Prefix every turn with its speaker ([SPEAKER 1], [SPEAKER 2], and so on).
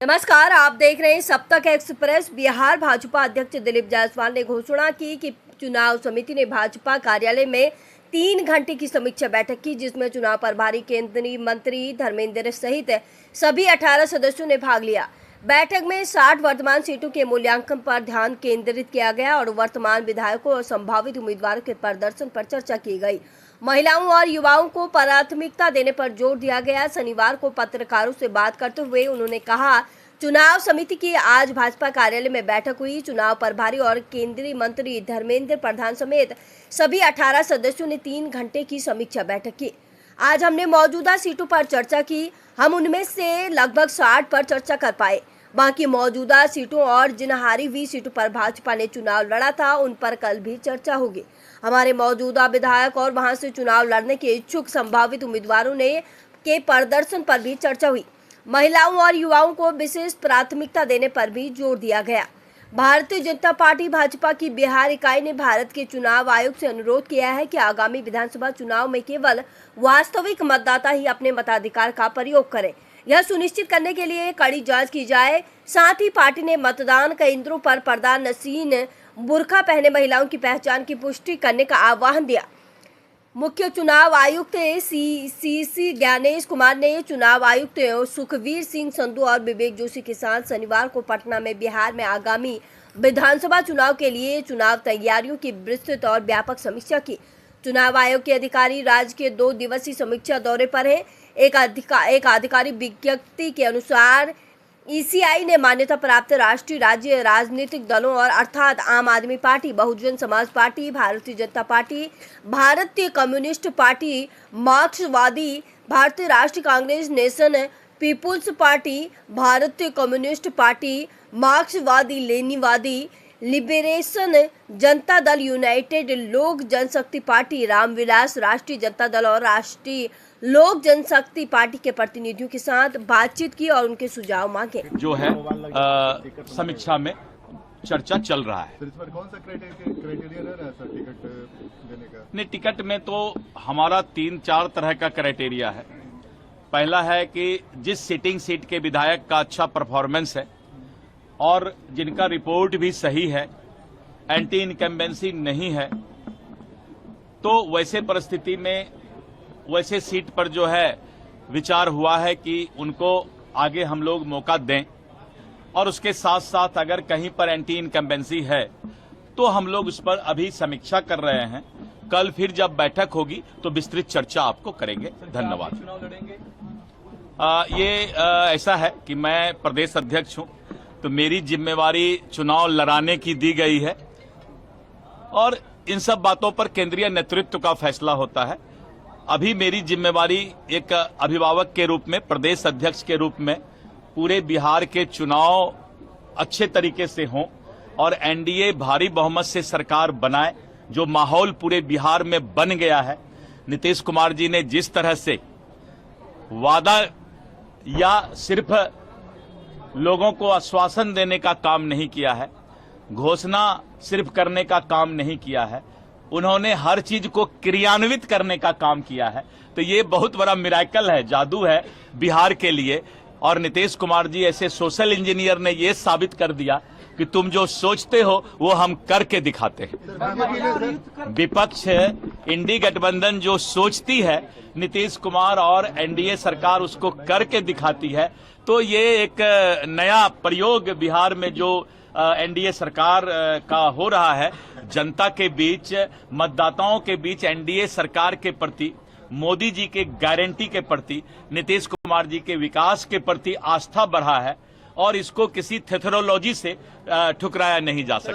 [SPEAKER 1] नमस्कार, आप देख रहे हैं सप्तक एक्सप्रेस। बिहार भाजपा अध्यक्ष दिलीप जायसवाल ने घोषणा की कि चुनाव समिति ने भाजपा कार्यालय में 3 घंटे की समीक्षा बैठक की, जिसमें चुनाव प्रभारी केंद्रीय मंत्री धर्मेंद्र सहित सभी 18 सदस्यों ने भाग लिया। बैठक में 60 वर्तमान सीटों के मूल्यांकन पर ध्यान केंद्रित किया गया और वर्तमान विधायकों और संभावित उम्मीदवारों के प्रदर्शन पर चर्चा की गई। महिलाओं और युवाओं को प्राथमिकता देने पर जोर दिया गया। शनिवार को पत्रकारों से बात करते हुए उन्होंने कहा, चुनाव समिति की आज भाजपा कार्यालय में बैठक हुई। चुनाव प्रभारी और केंद्रीय मंत्री धर्मेंद्र प्रधान समेत सभी 18 सदस्यों ने 3 घंटे की समीक्षा बैठक की। आज हमने मौजूदा सीटों पर चर्चा की। हम उनमें से लगभग 60 पर चर्चा कर पाए। बाकी मौजूदा सीटों और जिन हारी हुई सीटों पर भाजपा ने चुनाव लड़ा था, उन पर कल भी चर्चा होगी। हमारे मौजूदा विधायक और वहां से चुनाव लड़ने के इच्छुक संभावित उम्मीदवारों के प्रदर्शन पर भी चर्चा हुई। महिलाओं और युवाओं को विशेष प्राथमिकता देने पर भी जोर दिया गया। भारतीय जनता पार्टी भाजपा की बिहार इकाई ने भारत के चुनाव आयोग से अनुरोध किया है कि आगामी विधानसभा चुनाव में केवल वास्तविक मतदाता ही अपने मताधिकार का प्रयोग करें। यह सुनिश्चित करने के लिए कड़ी जांच की जाए। साथ ही पार्टी ने मतदान केंद्रों पर पर्दा नशीन बुर्का पहने महिलाओं की पहचान की पुष्टि करने का आह्वान दिया। मुख्य चुनाव आयुक्त सी ज्ञानेश कुमार ने चुनाव आयुक्त सुखवीर सिंह संधू और विवेक जोशी के साथ शनिवार को पटना में बिहार में आगामी विधानसभा चुनाव के लिए चुनाव तैयारियों की विस्तृत और व्यापक समीक्षा की। चुनाव आयोग के अधिकारी राज्य के 2 दिवसीय समीक्षा दौरे पर हैं। एक आधिकारिक विज्ञप्ति के अनुसार ईसीआई ने मान्यता प्राप्त राष्ट्रीय राज्य राजनीतिक दलों और अर्थात आम आदमी party, Bahujan Samaj party, Bharatiya Janata party, भारतीय कम्युनिस्ट पार्टी, मार्क्सवादी, भारतीय राष्ट्रीय कांग्रेस, नेशन पीपुल्स पार्टी, भारतीय कम्युनिस्ट पार्टी, मार्क्सवादी लेनिनवादी, लिबरेशन जनता दल, यूनाइटेड लोक जनशक्ति पार्टी, रामविलास राष्ट्रीय जनता दल और राष्ट्रीय लोक जनशक्ति पार्टी के प्रतिनिधियों के साथ बातचीत की और उनके सुझाव मांगे।
[SPEAKER 2] जो है समीक्षा में चर्चा चल रहा है।
[SPEAKER 3] इस पर कौन सा क्राइटेरिया रह रहा है सर टिकट देने का?
[SPEAKER 2] नहीं, टिकट में तो हमारा 3-4 तरह का क्राइटेरिया है। पहला है कि जिस सिटिंग सीट के विधायक का अच्छा परफॉर्मेंस है और जिनका रिपोर्ट भी सही है, एंटी इनकम्बेंसी नहीं है, तो वैसे परिस्थिति में वैसे सीट पर जो है विचार हुआ है कि उनको आगे हम लोग मौका दें। और उसके साथ साथ अगर कहीं पर एंटी इनकम्बेंसी है तो हम लोग उस पर अभी समीक्षा कर रहे हैं। कल फिर जब बैठक होगी तो विस्तृत चर्चा आपको करेंगे। धन्यवाद। ऐसा है कि मैं प्रदेश अध्यक्ष हूं, तो मेरी जिम्मेवारी चुनाव लड़ाने की दी गई है और इन सब बातों पर केंद्रीय नेतृत्व का फैसला होता है। अभी मेरी जिम्मेवारी एक अभिभावक के रूप में, प्रदेश अध्यक्ष के रूप में पूरे बिहार के चुनाव अच्छे तरीके से हों और एनडीए भारी बहुमत से सरकार बनाए। जो माहौल पूरे बिहार में बन गया है, नीतीश कुमार जी ने जिस तरह से वादा या सिर्फ लोगों को आश्वासन देने का काम नहीं किया है, घोषणा सिर्फ करने का काम नहीं किया है, उन्होंने हर चीज को क्रियान्वित करने का काम किया है। तो ये बहुत बड़ा मिराकल है, जादू है बिहार के लिए। और नीतीश कुमार जी ऐसे सोशल इंजीनियर ने ये साबित कर दिया कि तुम जो सोचते हो वो हम करके दिखाते हैं। विपक्ष इंडी गठबंधन जो सोचती है, नीतीश कुमार और एनडीए सरकार उसको करके दिखाती है। तो ये एक नया प्रयोग बिहार में जो एनडीए सरकार का हो रहा है, जनता के बीच, मतदाताओं के बीच एनडीए सरकार के प्रति, मोदी जी के गारंटी के प्रति, नीतीश कुमार जी के विकास के प्रति आस्था बढ़ा है और इसको किसी थेथरोलॉजी से ठुकराया नहीं जा सकता।